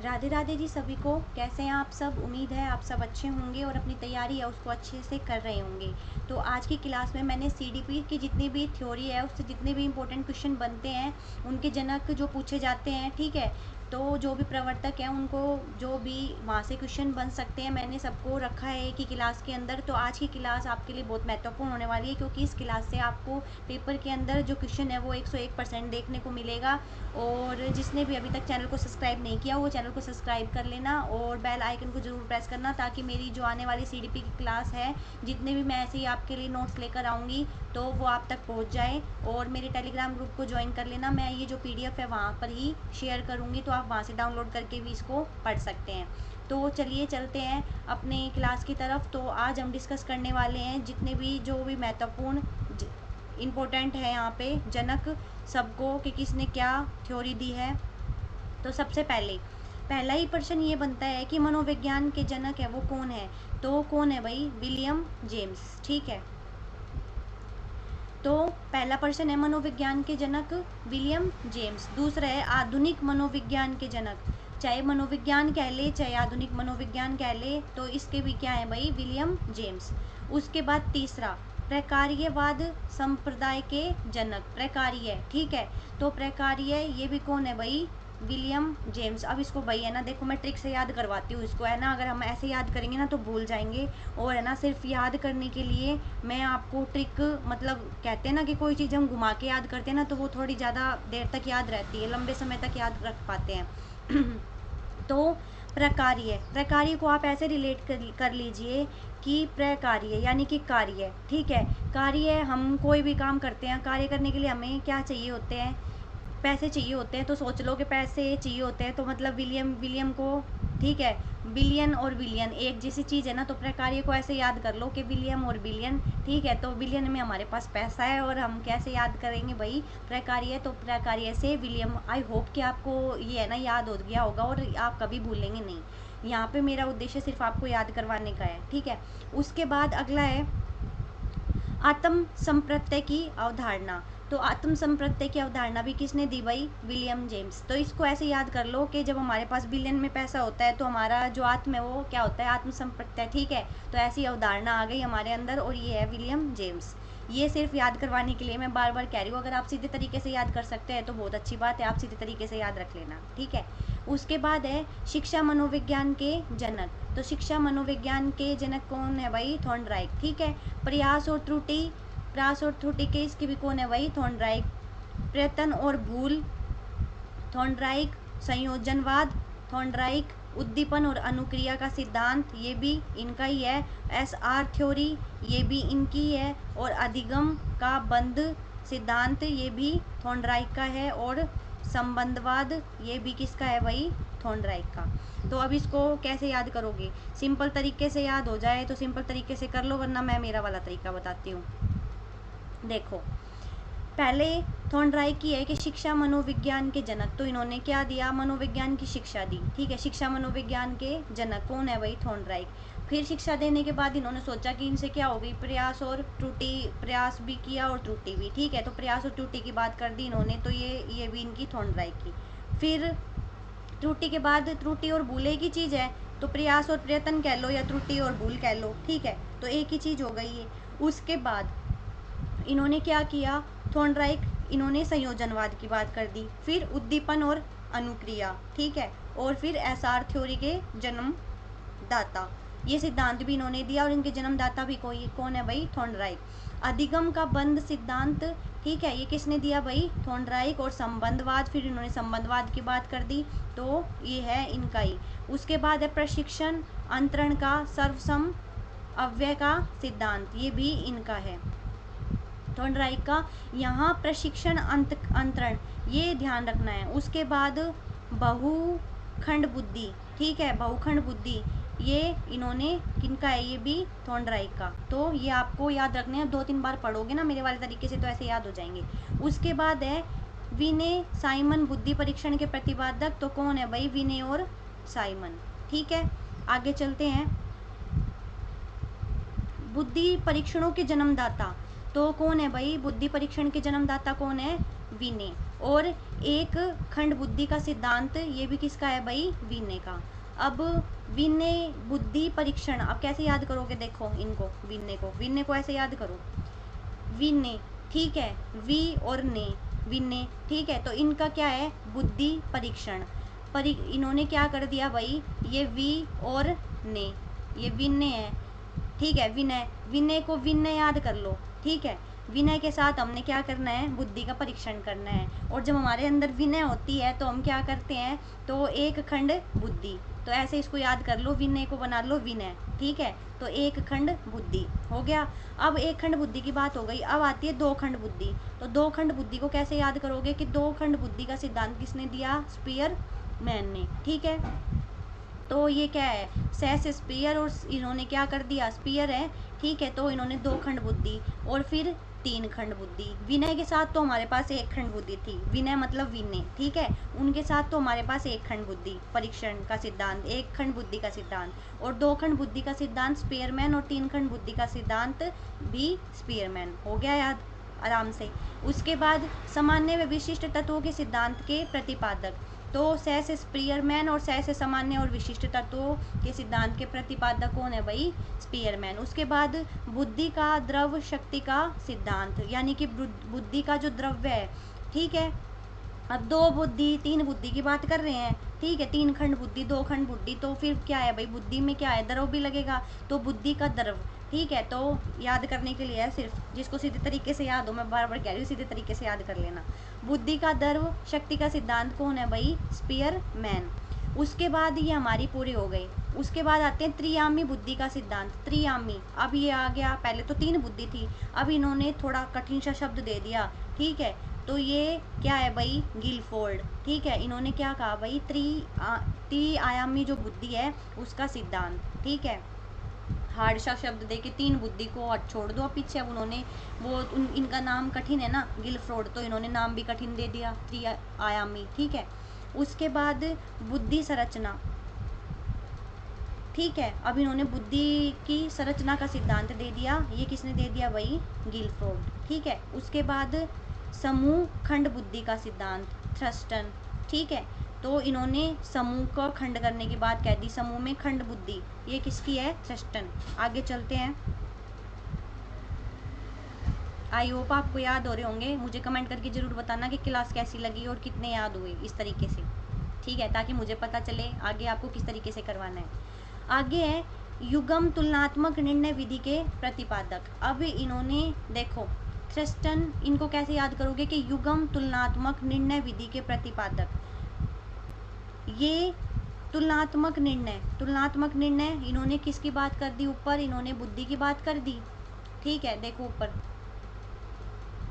राधे राधे जी सभी को। कैसे हैं आप सब? उम्मीद है आप सब अच्छे होंगे और अपनी तैयारी है उसको अच्छे से कर रहे होंगे। तो आज की क्लास में मैंने सीडीपी की जितनी भी थ्योरी है उससे जितने भी इम्पोर्टेंट क्वेश्चन बनते हैं, उनके जनक जो पूछे जाते हैं, ठीक है, तो जो भी प्रवर्तक हैं उनको जो भी वहाँ से क्वेश्चन बन सकते हैं, मैंने सबको रखा है एक ही क्लास के अंदर। तो आज की क्लास आपके लिए बहुत महत्वपूर्ण होने वाली है, क्योंकि इस क्लास से आपको पेपर के अंदर जो क्वेश्चन है वो 101% देखने को मिलेगा। और जिसने भी अभी तक चैनल को सब्सक्राइब नहीं किया वो चैनल को सब्सक्राइब कर लेना और बेल आइकन को ज़रूर प्रेस करना, ताकि मेरी जो आने वाली सीडीपी की क्लास है, जितने भी मैं ऐसे ही आपके लिए नोट्स लेकर आऊँगी, तो वो आप तक पहुँच जाए। और मेरे टेलीग्राम ग्रुप को ज्वाइन कर लेना, मैं ये जो पीडीएफ है वहाँ पर ही शेयर करूँगी, तो आप वहाँ से डाउनलोड करके भी इसको पढ़ सकते हैं। तो चलिए चलते हैं अपने क्लास की तरफ। तो आज हम डिस्कस करने वाले हैं जितने भी जो भी महत्वपूर्ण इम्पोर्टेंट है यहाँ पे जनक सबको, कि किसने क्या थ्योरी दी है। तो सबसे पहला ही प्रश्न ये बनता है कि मनोविज्ञान के जनक है वो कौन है? तो कौन है भाई? विलियम जेम्स, ठीक है। तो पहला प्रश्न है मनोविज्ञान के जनक विलियम जेम्स। दूसरा है आधुनिक मनोविज्ञान के जनक, चाहे मनोविज्ञान कह ले चाहे आधुनिक मनोविज्ञान कह ले, तो इसके भी क्या है भाई? William James. उसके बाद तीसरा प्रकार्यवाद संप्रदाय के जनक, प्रकार्य, ठीक है। तो प्रकार्य ये भी कौन है भाई? William James. अब इसको भाई है ना, देखो मैं ट्रिक से याद करवाती हूँ इसको, है ना, अगर हम ऐसे याद करेंगे ना तो भूल जाएंगे। और है ना, सिर्फ याद करने के लिए मैं आपको ट्रिक, मतलब कहते हैं ना कि कोई चीज़ हम घुमा के याद करते हैं ना तो वो थोड़ी ज़्यादा देर तक याद रहती है, लंबे समय तक याद रख पाते हैं। तो प्रकार्य को आप ऐसे रिलेट कर लीजिए कि प्रकार्य यानी कि कार्य, ठीक है। कार्य, हम कोई भी काम करते हैं, कार्य करने के लिए हमें क्या चाहिए होते हैं? पैसे चाहिए होते हैं। तो सोच लो कि पैसे चाहिए होते हैं, तो मतलब विलियम को, ठीक है, बिलियन और विलियन एक जैसी चीज़ है ना, तो प्रकार्य को ऐसे याद कर लो कि विलियम और बिलियन, ठीक है। तो बिलियन में हमारे पास पैसा है और हम कैसे याद करेंगे भाई? प्रकार्य, तो प्रकार्य से विलियम। आई होप कि आपको ये है ना याद हो गया होगा और आप कभी भूलेंगे नहीं। यहाँ पे मेरा उद्देश्य सिर्फ आपको याद करवाने का है, ठीक है। उसके बाद अगला है आत्म संप्रत्यय की अवधारणा। तो आत्म संप्रत्यय की अवधारणा भी किसने दी भाई? William James. तो इसको ऐसे याद कर लो कि जब हमारे पास बिलियन में पैसा होता है तो हमारा जो आत्म है वो क्या होता है? आत्म संप्रत्यय, ठीक है। तो ऐसी अवधारणा आ गई हमारे अंदर और ये है विलियम जेम्स। ये सिर्फ याद करवाने के लिए मैं बार बार कह रही हूँ, अगर आप सीधे तरीके से याद कर सकते हैं तो बहुत अच्छी बात है, आप सीधे तरीके से याद रख लेना, ठीक है। उसके बाद है शिक्षा मनोविज्ञान के जनक। तो शिक्षा मनोविज्ञान के जनक कौन है भाई? थॉर्नडाइक, ठीक है। प्रयास और त्रुटि के इसके भी कौन है भाई? थॉर्नडाइक। प्रयत्न और भूल, थॉर्नडाइक। संयोजनवाद, थॉर्नडाइक। उद्दीपन और अनुक्रिया का सिद्धांत, ये भी इनका ही है। एसआर थ्योरी, ये भी इनकी है। और अधिगम का बंध सिद्धांत, ये भी थॉर्नडाइक का है। और संबंधवाद, ये भी किसका है भाई? थॉर्नडाइक का। तो अब इसको कैसे याद करोगे? सिंपल तरीके से याद हो जाए तो सिंपल तरीके से कर लो, वरना मैं मेरा वाला तरीका बताती हूँ। देखो, पहले थॉर्नडाइक की है कि शिक्षा मनोविज्ञान के जनक, तो इन्होंने क्या दिया? मनोविज्ञान की शिक्षा दी, ठीक है। शिक्षा मनोविज्ञान के जनक कौन है भाई? थॉर्नडाइक। फिर शिक्षा देने के बाद इन्होंने सोचा कि इनसे क्या हो गई? प्रयास और त्रुटि, प्रयास भी किया और त्रुटि भी, ठीक है। तो प्रयास और त्रुटि की बात कर दी इन्होंने, तो ये भी इनकी थॉर्नडाइक की। फिर त्रुटि के बाद त्रुटि और भूल एक ही चीज़ है, तो प्रयास और प्रयत्न कह लो या त्रुटि और भूल कह लो, ठीक है। तो एक ही चीज़ हो गई है। उसके बाद इन्होंने क्या किया? थॉर्नडाइक, इन्होंने संयोजनवाद की बात कर दी। फिर उद्दीपन और अनुक्रिया, ठीक है। और फिर एसआर थ्योरी के जन्मदाता, ये सिद्धांत भी इन्होंने दिया और इनके जन्मदाता भी कोई कौन है भाई? थॉर्नडाइक। अधिगम का बंध सिद्धांत, ठीक है, ये किसने दिया भाई? थॉर्नडाइक। और संबंधवाद, फिर इन्होंने संबंधवाद की बात कर दी, तो ये है इनका ही। उसके बाद है प्रशिक्षण अंतरण का सर्वसम अव्यय का सिद्धांत, ये भी इनका है, थॉर्नडाइक का। यहाँ प्रशिक्षण अंतरण, ये ध्यान रखना है। उसके बाद बहुखंड बुद्धि, ठीक है, बहुखंड बुद्धि, ये इन्होंने किनका है? ये भी थॉर्नडाइक का। तो ये आपको याद रखने हैं, 2-3 बार पढ़ोगे ना मेरे वाले तरीके से तो ऐसे याद हो जाएंगे। उसके बाद है विने साइमन बुद्धि परीक्षण के प्रतिपादक, तो कौन है भाई? विने और साइमन, ठीक है। आगे चलते हैं। बुद्धि परीक्षणों के जन्मदाता, तो कौन है भाई? बुद्धि परीक्षण के जन्मदाता कौन है? विने। और एक खंड बुद्धि का सिद्धांत, ये भी किसका है भाई, विनय का। अब विनय बुद्धि परीक्षण, अब कैसे याद करोगे, देखो इनको, विनय को ऐसे याद करो, विनय, ठीक है, वी और ने, विनय, ठीक है। तो इनका क्या है, बुद्धि परीक्षण, इन्होंने क्या कर दिया भाई, ये वी और ने, ये विनय है, ठीक है, विनय, विनय को विनय याद कर लो, ठीक है। विनय के साथ हमने क्या करना है, बुद्धि का परीक्षण करना है। और जब हमारे अंदर विनय होती है तो हम क्या करते हैं, तो एक खंड बुद्धि, तो ऐसे इसको याद कर लो, विनय को बना लो विनय, ठीक है। तो एक खंड बुद्धि हो गया। अब एक खंड बुद्धि की बात हो गई, अब आती है दो खंड बुद्धि। तो दो खंड बुद्धि को कैसे याद करोगे, कि दो खंड बुद्धि का सिद्धांत किसने दिया, स्पीयर मैन ने, ठीक है। तो ये क्या है, सेस स्पीयर, और इन्होंने क्या कर दिया, स्पीयर है, ठीक है। तो इन्होंने दो खंड बुद्धि और फिर तीन खंड बुद्धि। विनय के साथ तो हमारे पास एक खंड बुद्धि थी, विनय मतलब विनय, ठीक है। उनके साथ तो हमारे पास एक खंड बुद्धि परीक्षण का सिद्धांत, एक खंड बुद्धि का सिद्धांत, और दो खंड बुद्धि का सिद्धांत स्पीयरमैन, और तीन खंड बुद्धि का सिद्धांत भी स्पीयरमैन, हो गया याद आराम से। उसके बाद सामान्य व विशिष्ट तत्वों के सिद्धांत के प्रतिपादक, तो सहस स्पीयरमैन और सहस सामान्य और विशिष्ट तत्वों के सिद्धांत के प्रतिपादक कौन है भाई, स्पीयरमैन। उसके बाद बुद्धि का द्रव शक्ति का सिद्धांत, यानी कि बुद्धि का जो द्रव्य है, ठीक है। अब दो बुद्धि तीन बुद्धि की बात कर रहे हैं, ठीक है, तीन खंड बुद्धि दो खंड बुद्धि, तो फिर क्या है भाई, बुद्धि में क्या है, द्रव भी लगेगा, तो बुद्धि का द्रव, ठीक है। तो याद करने के लिए है, सिर्फ जिसको सीधे तरीके से याद हो, मैं बार बार कह रही हूँ, सीधे तरीके से याद कर लेना। बुद्धि का द्रव शक्ति का सिद्धांत कौन है भाई, स्पीयरमैन। उसके बाद ये हमारी पूरी हो गई। उसके बाद आते हैं त्रियामी बुद्धि का सिद्धांत, त्रियामी, अब ये आ गया, पहले तो तीन बुद्धि थी, अब इन्होंने थोड़ा कठिन सा शब्द दे दिया, ठीक है। तो ये क्या है भाई, गिलफोर्ड, ठीक है। इन्होंने क्या कहा भाई, त्रिआयामी जो बुद्धि है उसका सिद्धांत, ठीक है। हार्ड सा शब्द दे के तीन बुद्धि को छोड़ दो पीछे, अब उन्होंने वो इनका नाम कठिन है ना, गिलफ्रोड, तो इन्होंने नाम भी कठिन दे दिया, त्रिआयामी, ठीक है। उसके बाद बुद्धि संरचना, ठीक है। अब इन्होंने बुद्धि की संरचना का सिद्धांत दे दिया, ये किसने दे दिया भाई, गिलफ्रोड, ठीक है। उसके बाद समूह खंड बुद्धि का सिद्धांत, थ्रस्टन, ठीक है। तो इन्होंने समूह को खंड करने की बात कह दी, समूह में खंड बुद्धि, ये किसकी है, थ्रस्टन। आगे चलते हैं, आई होप आपको याद हो रहे होंगे, मुझे कमेंट करके जरूर बताना कि क्लास कैसी लगी और कितने याद हुए इस तरीके से, ठीक है, ताकि मुझे पता चले आगे आपको किस तरीके से करवाना है। आगे है युगम तुलनात्मक निर्णय विधि के प्रतिपादक। अब इन्होंने देखो, थ्रस्टन, इनको कैसे याद करोगे, कि युगम तुलनात्मक निर्णय विधि के प्रतिपादक, ये तुलनात्मक निर्णय इन्होंने किसकी बात कर दी, ऊपर इन्होंने बुद्धि की बात कर दी, ठीक है। देखो ऊपर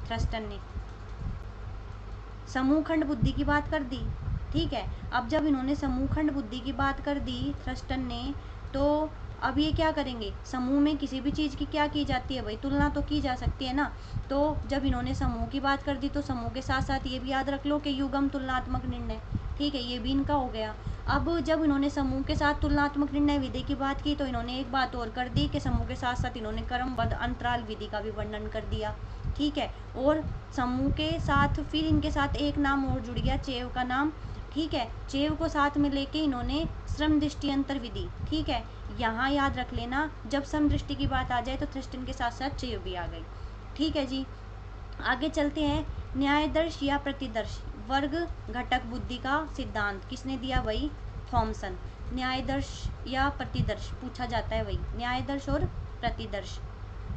थ्रस्टन ने समूह खंड बुद्धि की बात कर दी, ठीक है। अब जब इन्होंने समूह खंड बुद्धि की बात कर दी थ्रस्टन ने, तो अब ये क्या करेंगे, समूह में किसी भी चीज़ की क्या की जाती है भाई, तुलना तो की जा सकती है ना। तो जब इन्होंने समूह की बात कर दी, तो समूह के साथ साथ ये भी याद रख लो कि युगम तुलनात्मक निर्णय, ठीक है, ये भी इनका हो गया। अब जब इन्होंने समूह के साथ तुलनात्मक निर्णय विधि की बात की, तो इन्होंने एक बात और कर दी कि समूह के साथ साथ इन्होंने क्रमबद्ध अंतराल विधि का भी वर्णन कर दिया, ठीक है। और समूह के साथ फिर इनके साथ एक नाम और जुड़ गया, चेव का नाम, ठीक है। चेव को साथ में लेके इन्होंने श्रम दृष्टि अंतर विधि, ठीक है। यहाँ याद रख लेना, जब सम दृष्टि की बात आ जाए तो थ्रस्टन के साथ साथ चेव भी आ गई, ठीक है जी। आगे चलते हैं, न्यायदर्श या प्रतिदर्श वर्ग घटक बुद्धि का सिद्धांत किसने दिया भाई, थॉमसन। न्यायदर्श या प्रतिदर्श पूछा जाता है, वही न्यायदर्श और प्रतिदर्श,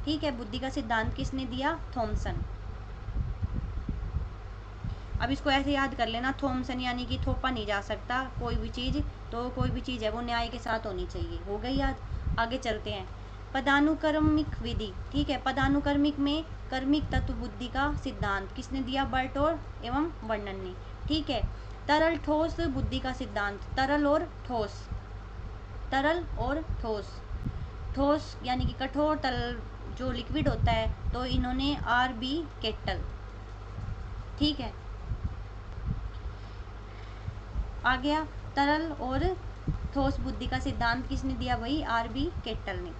ठीक है। बुद्धि का सिद्धांत किसने दिया, थॉमसन। अब इसको ऐसे याद कर लेना, थॉमसन यानी कि थोपा नहीं जा सकता कोई भी चीज़, तो कोई भी चीज़ है वो न्याय के साथ होनी चाहिए, हो गई याद। आगे चलते हैं, पदानुक्रमिक विधि, ठीक है। पदानुक्रमिक में कर्मिक तत्व बुद्धि का सिद्धांत किसने दिया, बर्टोर एवं वर्णन ने, ठीक है। तरल ठोस बुद्धि का सिद्धांत, तरल और ठोस, तरल और ठोस, ठोस यानी कि कठोर, तरल जो लिक्विड होता है, तो इन्होंने आर बी केटल, ठीक है। आ गया तरल और ठोस बुद्धि का सिद्धांत किसने दिया भाई, आर बी केटल ने।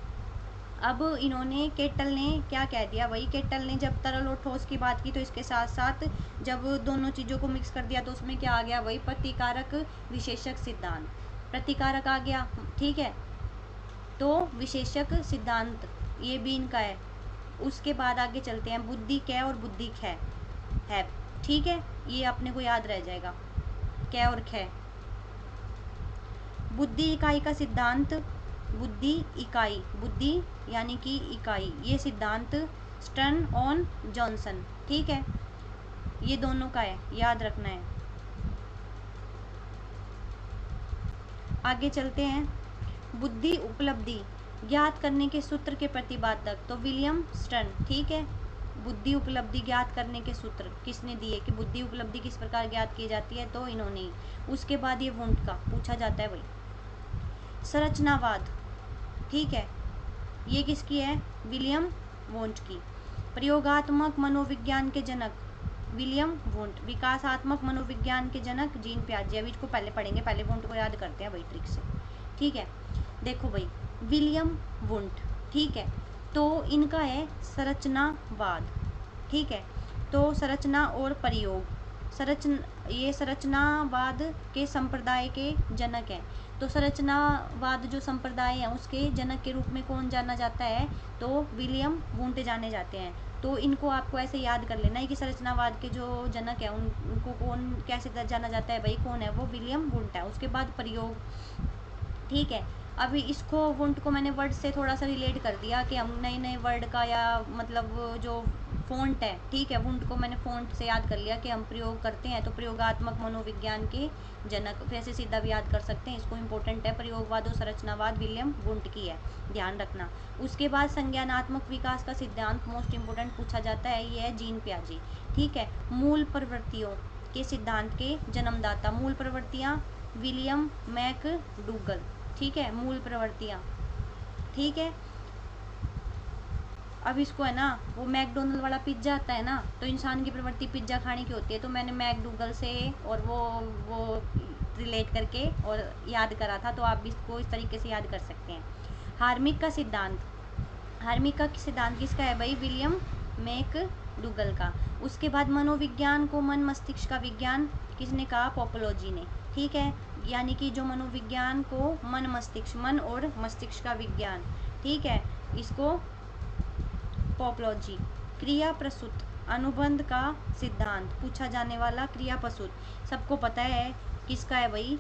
अब इन्होंने केटल ने क्या कह दिया भाई, केटल ने जब तरल और ठोस की बात की तो इसके साथ साथ जब दोनों चीज़ों को मिक्स कर दिया तो उसमें क्या आ गया भाई, प्रतिकारक विशेषक सिद्धांत, प्रतिकारक आ गया। ठीक है, तो विशेषक सिद्धांत ये भी इनका है। उसके बाद आगे चलते हैं, बुद्धि कै और बुद्धि ख है। ठीक है, ये अपने को याद रह जाएगा, कै और ख। बुद्धि इकाई का सिद्धांत, बुद्धि इकाई, बुद्धि यानी कि इकाई, ये सिद्धांत स्टर्न और जॉनसन। ठीक है, ये दोनों का है, याद रखना है। आगे चलते हैं, बुद्धि उपलब्धि ज्ञात करने के सूत्र के प्रतिपादक, तो विलियम स्टर्न। ठीक है, बुद्धि उपलब्धि ज्ञात करने के सूत्र किसने दिए, कि बुद्धि उपलब्धि किस प्रकार ज्ञात की जाती है, तो इन्होंने ही। उसके बाद ये वुंट का पूछा जाता है भाई। संरचनावाद, ठीक है, ये किसकी है, विलियम वुंट की। प्रयोगात्मक मनोविज्ञान के जनक विलियम वुंट, विकासात्मक मनोविज्ञान के जनक जीन पियाजे। अभी इसको पहले पढ़ेंगे, पहले वुंट को याद करते हैं भाई ट्रिक से। ठीक है, देखो भाई, विलियम वुंट, ठीक है, तो इनका है संरचनावाद। ठीक है, तो संरचना और प्रयोग, ये संरचनावाद के संप्रदाय के जनक हैं। तो संरचनावाद जो संप्रदाय है उसके जनक के रूप में कौन जाना जाता है, तो विलियम वुंट जाने जाते हैं। तो इनको आपको ऐसे याद कर लेना है कि संरचनावाद के जो जनक हैं उनको कौन कैसे जाना जाता है भाई, कौन है वो, विलियम वुंट है। उसके बाद प्रयोग, ठीक है, अभी इसको वुंट को मैंने वर्ड से थोड़ा सा रिलेट कर दिया कि हम नए नए वर्ड का या मतलब जो फ़ॉन्ट है, ठीक है, वुंट को मैंने फ़ॉन्ट से याद कर लिया कि हम प्रयोग करते हैं, तो प्रयोगात्मक मनोविज्ञान के जनक, वैसे सीधा भी याद कर सकते हैं, इसको इम्पोर्टेंट है। प्रयोगवाद और संरचनावाद विलियम वुंट की है, ध्यान रखना। उसके बाद संज्ञानात्मक विकास का सिद्धांत मोस्ट इम्पोर्टेंट पूछा जाता है, ये है जीन पियाजे। ठीक है, मूल प्रवृत्तियों के सिद्धांत के जन्मदाता, मूल प्रवृत्तियाँ विलियम मैकडूगल। ठीक है, मूल प्रवृत्तियाँ। ठीक है, अब इसको है ना, वो मैकडोनल्ड वाला पिज्ज़ा आता है ना, तो इंसान की प्रवृत्ति पिज्ज़ा खाने की होती है, तो मैंने मैकडूगल से और वो रिलेट करके और याद करा था, तो आप भी इसको इस तरीके से याद कर सकते हैं। हार्मिक का सिद्धांत, हार्मिक का सिद्धांत किसका है भाई, विलियम मैकडूगल का। उसके बाद मनोविज्ञान को मन मस्तिष्क का विज्ञान किसने कहा, पोपोलॉजी ने। ठीक है, यानी कि जो मनोविज्ञान को मन मस्तिष्क, मन और मस्तिष्क का विज्ञान, ठीक है, इसको पोपोलॉजी। क्रिया प्रसूत अनुबंध का सिद्धांत पूछा जाने वाला, क्रिया प्रसूत सबको पता है किसका है भाई,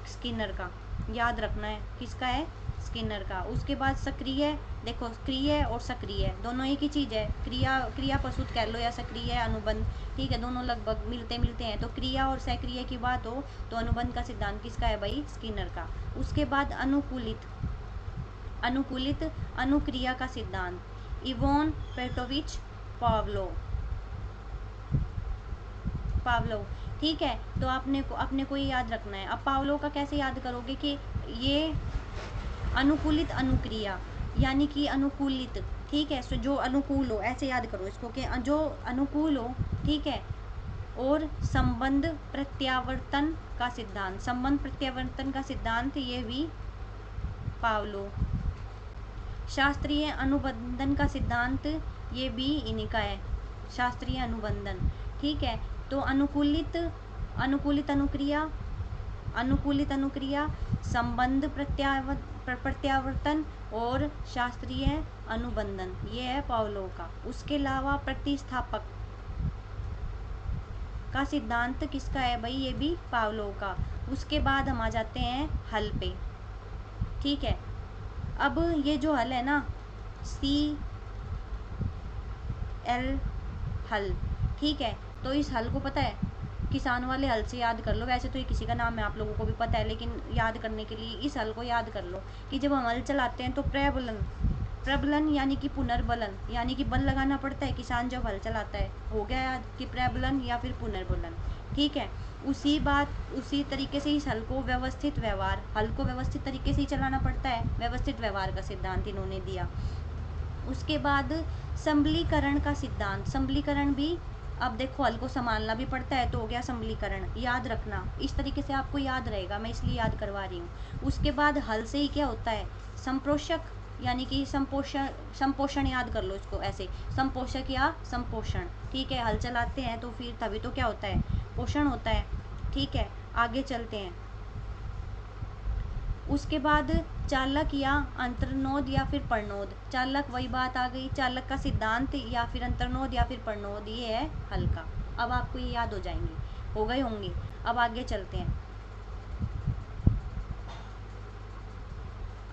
स्किनर का, याद रखना है किसका है, स्किनर का। उसके बाद सक्रिय, देखो क्रिय और सक्रिय दोनों एक ही चीज़ है, क्रिया प्रसूत कह लो या सक्रिय अनुबंध, ठीक है, दोनों लगभग मिलते हैं। तो क्रिया और सक्रिय की बात हो तो अनुबंध का सिद्धांत किसका है भाई, स्किनर का। उसके बाद अनुकूलित अनुक्रिया का सिद्धांत इवोन पेट्रोविच पावलोव। ठीक है, तो अपने को ये याद रखना है। अब पावलोव का कैसे याद करोगे कि ये अनुकूलित अनुक्रिया यानी कि अनुकूलित, ठीक है, जो अनुकूल हो, ऐसे याद करो इसको कि जो अनुकूल हो, ठीक है, और संबंध प्रत्यावर्तन का सिद्धांत, संबंध प्रत्यावर्तन का सिद्धांत ये भी पावलोव। शास्त्रीय अनुबंधन का सिद्धांत ये भी इन्हीं का है, शास्त्रीय अनुबंधन। ठीक है, तो अनुकूलित अनुक्रिया, संबंध प्रत्यावर्तन और शास्त्रीय अनुबंधन, ये है पावलोव का। उसके अलावा प्रतिस्थापक का सिद्धांत किसका है भाई, ये भी पावलोव का। उसके बाद हम आ जाते हैं हल पे। ठीक है, अब ये जो हल है ना, CL हल, ठीक है, तो इस हल को पता है, किसान वाले हल से याद कर लो, वैसे तो ये किसी का नाम है, आप लोगों को भी पता है, लेकिन याद करने के लिए इस हल को याद कर लो कि जब हम हल चलाते हैं तो प्रबलन यानी कि पुनर्बलन, यानी कि बल लगाना पड़ता है किसान जब हल चलाता है, हो गया याद कि प्रबलन या फिर पुनर्बलन। ठीक है, उसी तरीके से इस हल को व्यवस्थित तरीके से ही चलाना पड़ता है, व्यवस्थित व्यवहार का सिद्धांत इन्होंने दिया। उसके बाद सम्बलीकरण का सिद्धांत, सम्बलीकरण भी, अब देखो हल को संभालना भी पड़ता है, तो हो गया सम्बलीकरण, याद रखना, इस तरीके से आपको याद रहेगा, मैं इसलिए याद करवा रही हूँ। उसके बाद हल से ही क्या होता है, संप्रोषक यानी कि संपोषण, संपोषण याद कर लो इसको ऐसे, संपोषक या संपोषण। ठीक है, हल चलाते हैं तो फिर तभी तो क्या होता है, पोषण होता है। ठीक है, आगे चलते हैं। उसके बाद चालक या अंतर्नोद या फिर परनोद। चालक वही बात आ गई, चालक का सिद्धांत या फिर अंतर्नोद या फिर परनोद, ये है हल का। अब आपको ये याद हो जाएंगे, हो गए होंगे। अब आगे चलते हैं।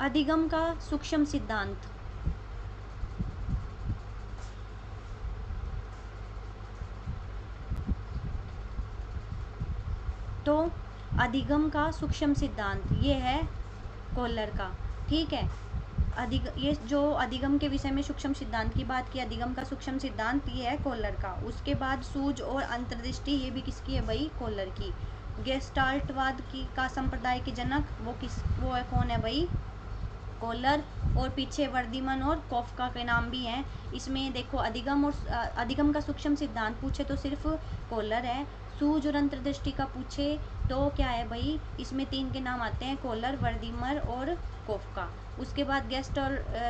अधिगम का सूक्ष्म सिद्धांत। तो अधिगम का सूक्ष्म सिद्धांत ये है कोहलर का। ठीक है, ये जो अधिगम के विषय में सूक्ष्म सिद्धांत की बात की, अधिगम का सूक्ष्म सिद्धांत ये है कोहलर का। उसके बाद सूझ और अंतर्दृष्टि, ये भी किसकी है भाई, कोहलर की। गेस्टाल्टवाद की का संप्रदाय के जनक वो है कौन है भाई, कोहलर। और पीछे वर्दीमन और कोफका के नाम भी हैं। इसमें देखो अधिगम और अधिगम का सूक्ष्म सिद्धांत पूछे तो सिर्फ कोहलर है। सूझ और अंतर्दृष्टि का पूछे तो क्या है भाई, इसमें 3 के नाम आते हैं, कोहलर, वर्दीमर और कोफका। उसके बाद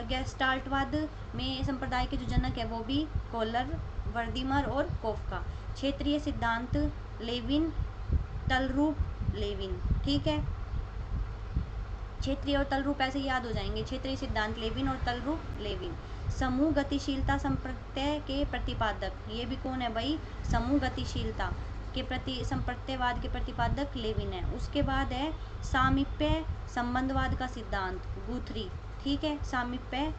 गेस्टाल्टवाद में संप्रदाय के जो जनक है वो भी कोहलर, वर्दीमर और कोफका। क्षेत्रीय सिद्धांत लेविन, तलरूप लेविन। ठीक है, क्षेत्रीय और तलरूप ऐसे याद हो जाएंगे, क्षेत्रीय सिद्धांत लेविन और तलरूप लेविन। समूह गतिशीलता संप्रत्यय के प्रतिपादक, ये भी कौन है भाई, समूह गतिशीलता के प्रति संप्रत्ययवाद के प्रतिपादक लेविन है। उसके बाद है सामीप्य संबंधवाद का सिद्धांत, गुथरी। ठीक है, सामीप्य,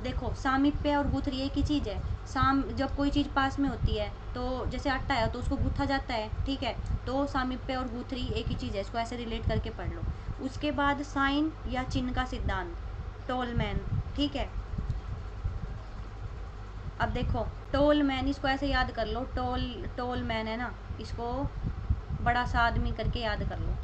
देखो सामीप्य और गुथरी एक ही चीज़ है। जब कोई चीज़ पास में होती है तो जैसे आटा है तो उसको गूथा जाता है। ठीक है, तो सामीप्य और गुथरी एक ही चीज़ है, इसको ऐसे रिलेट करके पढ़ लो। उसके बाद साइन या चिन्ह का सिद्धांत, टोलमैन। ठीक है, अब देखो टोलमैन, इसको ऐसे याद कर लो, टोलमैन है ना, इसको बड़ा सा आदमी करके याद कर लो,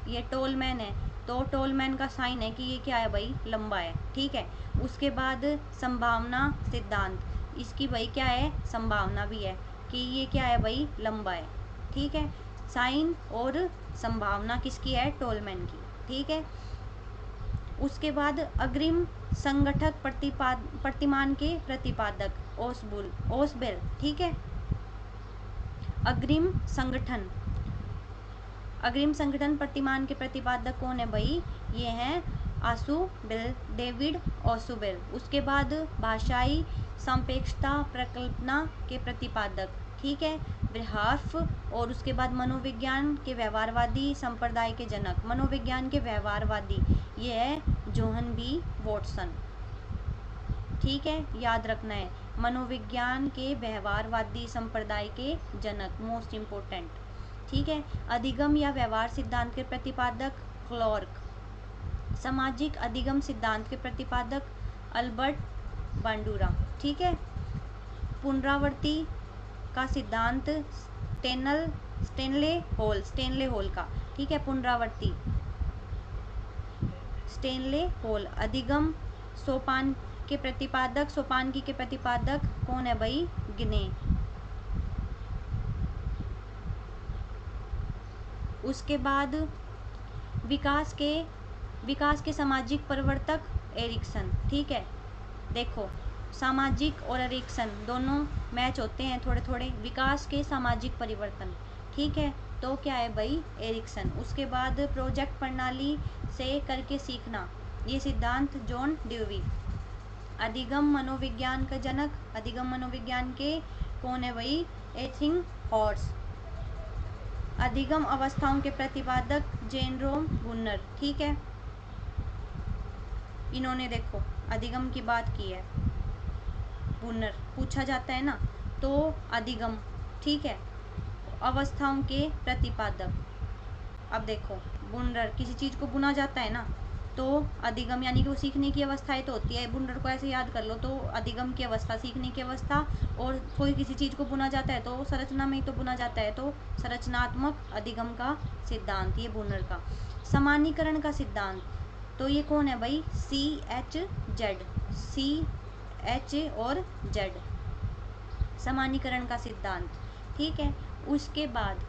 ये टोलमैन है। तो टोलमैन का साइन है कि ये क्या है भाई, लंबा है। ठीक है, उसके बाद संभावना सिद्धांत, इसकी भाई क्या है, संभावना भी है कि ये क्या है भाई, लंबा है। ठीक है, साइन और संभावना किसकी है, टोलमैन की। ठीक है, उसके बाद अग्रिम संगठक प्रतिमान के प्रतिपादक, ओसबेल। ठीक है, अग्रिम संगठन प्रतिमान के प्रतिपादक कौन है भाई, ये हैं आसुबेल, डेविड ओसुबेल। उसके बाद भाषाई सापेक्षता प्रकल्पना के प्रतिपादक, ठीक है, ब्रहाफ। और उसके बाद मनोविज्ञान के व्यवहारवादी संप्रदाय के जनक, मनोविज्ञान के व्यवहारवादी, ये है जोहन बी वॉटसन। ठीक है, याद रखना है, मनोविज्ञान के व्यवहारवादी संप्रदाय के जनक, मोस्ट इम्पोर्टेंट। ठीक है, अधिगम या व्यवहार सिद्धांत के प्रतिपादक क्लॉर्क, सामाजिक अधिगम सिद्धांत के प्रतिपादक अल्बर्ट बांडुरा। ठीक है, पुनरावृत्ति का सिद्धांत स्टेनले होल का। ठीक है, पुनरावृत्ति स्टेनले होल। अधिगम सोपान के प्रतिपादक, सोपानकी के प्रतिपादक कौन है भाई, गिने। उसके बाद विकास के सामाजिक परिवर्तक एरिक्सन। ठीक है, देखो सामाजिक और एरिक्सन दोनों मैच होते हैं थोड़े थोड़े, विकास के सामाजिक परिवर्तन। ठीक है, तो क्या है भाई, एरिक्सन। उसके बाद प्रोजेक्ट प्रणाली से करके सीखना, ये सिद्धांत जॉन ड्यूवी। अधिगम मनोविज्ञान का जनक, अधिगम मनोविज्ञान के कौन है भाई, एथिंगहॉर्स। अधिगम अवस्थाओं के प्रतिपादक जेनरोम बुनर। ठीक है, इन्होंने देखो अधिगम की बात की है, बुनर पूछा जाता है ना, तो अधिगम। ठीक है, अवस्थाओं के प्रतिपादक। अब देखो बुनर, किसी चीज़ को बुना जाता है ना, तो अधिगम यानी कि वो सीखने की अवस्थाएं तो होती है, बुनर को ऐसे याद कर लो, तो अधिगम की अवस्था, सीखने की अवस्था। और कोई किसी चीज़ को बुना जाता है तो संरचना में ही तो बुना जाता है, तो संरचनात्मक अधिगम का सिद्धांत, ये बुनर का। सामान्यीकरण का सिद्धांत, तो ये कौन है भाई, CH और Z, सामान्यीकरण का सिद्धांत। ठीक है, उसके बाद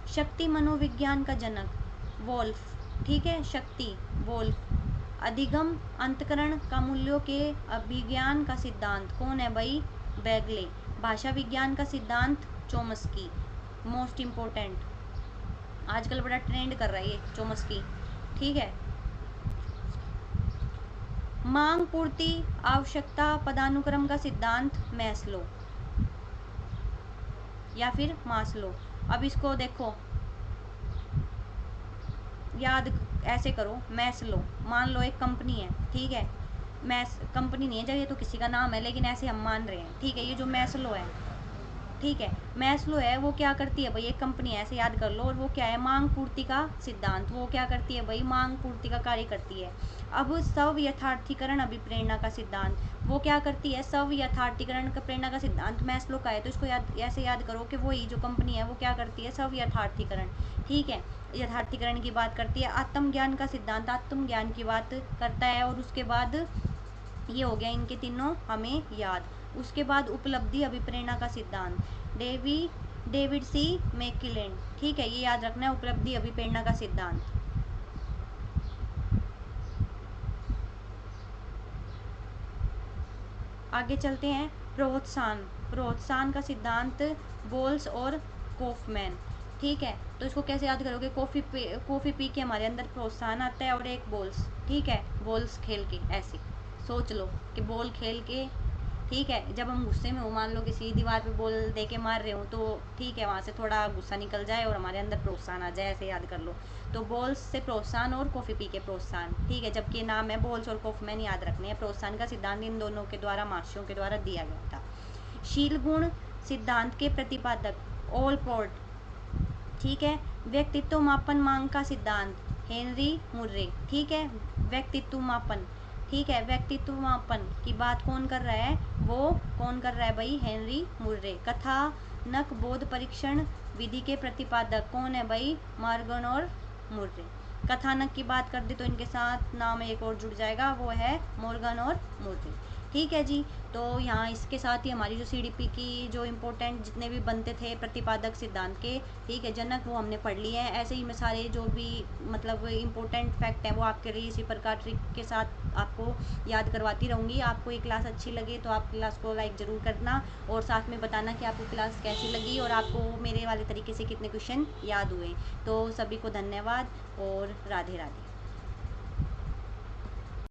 शक्ति मनोविज्ञान का जनक वोल्फ। ठीक है, शक्ति वोल्फ। अधिगम अंतकरण का मूल्यों के अभिज्ञान का सिद्धांत कौन है भाई? बेगले। भाषा विज्ञान का सिद्धांत चोम्स्की। मोस्ट इम्पोर्टेंट, आजकल बड़ा ट्रेंड कर रहा है ये चोम्स्की, ठीक है। मांग पूर्ति आवश्यकता पदानुक्रम का सिद्धांत मैस्लो या फिर मास्लो। अब इसको देखो, याद ऐसे करो, मैस्लो, मान लो एक कंपनी है, ठीक है। मैस कंपनी नहीं है जब, ये तो किसी का नाम है, लेकिन ऐसे हम मान रहे हैं, ठीक है। ये जो मैस्लो है, ठीक है, मैस्लो है, वो क्या करती है भाई? एक कंपनी है, ऐसे याद कर लो। और वो क्या है? मांग पूर्ति का सिद्धांत। वो क्या करती है भाई? मांग पूर्ति का कार्य करती है। अब स्व यथार्थीकरण अभिप्रेरणा का सिद्धांत, वो क्या करती है? स्व यथार्थीकरण का प्रेरणा का सिद्धांत मैस्लो का है, तो इसको याद ऐसे याद करो कि वही जो कंपनी है वो क्या करती है? स्व यथार्थीकरण, ठीक है, यथार्थीकरण की बात करती है। आत्मज्ञान का सिद्धांत आत्मज्ञान की बात करता है। और उसके बाद ये हो गया इनके तीनों हमें याद। उसके बाद उपलब्धि अभिप्रेरणा का सिद्धांत डेविड सी मैकक्लेलन, ठीक है, ये याद रखना है, उपलब्धि अभिप्रेरणा का सिद्धांत। आगे चलते हैं, प्रोत्साहन का सिद्धांत बोल्स और कॉफमैन, ठीक है। तो इसको कैसे याद करोगे? कॉफ़ी पी के हमारे अंदर प्रोत्साहन आता है, और एक बोल्स, ठीक है, बोल्स खेल के, ऐसे सोच लो कि बॉल खेल के, ठीक है, जब हम गुस्से में हो, मान लो किसी दीवार पे बॉल दे के मार रहे हो, तो ठीक है, वहाँ से थोड़ा गुस्सा निकल जाए और हमारे अंदर प्रोत्साहन आ जाए, ऐसे याद कर लो। तो बॉल्स से प्रोत्साहन और कॉफ़ी पी के प्रोत्साहन, ठीक है, जबकि नाम है बॉल्स और कॉफमैन, याद रखने हैं। प्रोत्साहन का सिद्धांत इन दोनों के द्वारा, मार्क्सियों के द्वारा दिया गया था। शील गुण सिद्धांत के प्रतिपादक ओलपोर्ट, ठीक है। व्यक्तित्व मापन मांग का सिद्धांत हेनरी मुर्रे, ठीक है। व्यक्तित्व मापन, ठीक है, व्यक्तित्व मापन की बात कौन कर रहा है? वो कौन कर रहा है भाई? Henry Murray. कथानक बोध परीक्षण विधि के प्रतिपादक कौन है भाई? मॉर्गन और मुर्रे। कथानक की बात कर दे तो इनके साथ नाम एक और जुड़ जाएगा, वो है मॉर्गन और मुर्रे, ठीक है जी। तो यहाँ इसके साथ ही हमारी जो सीडीपी की जो इम्पोर्टेंट जितने भी बनते थे प्रतिपादक सिद्धांत के, ठीक है, जनक, वो हमने पढ़ लिए हैं। ऐसे ही मैं सारे जो भी मतलब इम्पोर्टेंट फैक्ट हैं वो आपके लिए इसी प्रकार ट्रिक के साथ आपको याद करवाती रहूँगी। आपको ये क्लास अच्छी लगे तो आप क्लास को लाइक ज़रूर करना, और साथ में बताना कि आपको क्लास कैसी लगी और आपको मेरे वाले तरीके से कितने क्वेश्चन याद हुए। तो सभी को धन्यवाद और राधे राधे।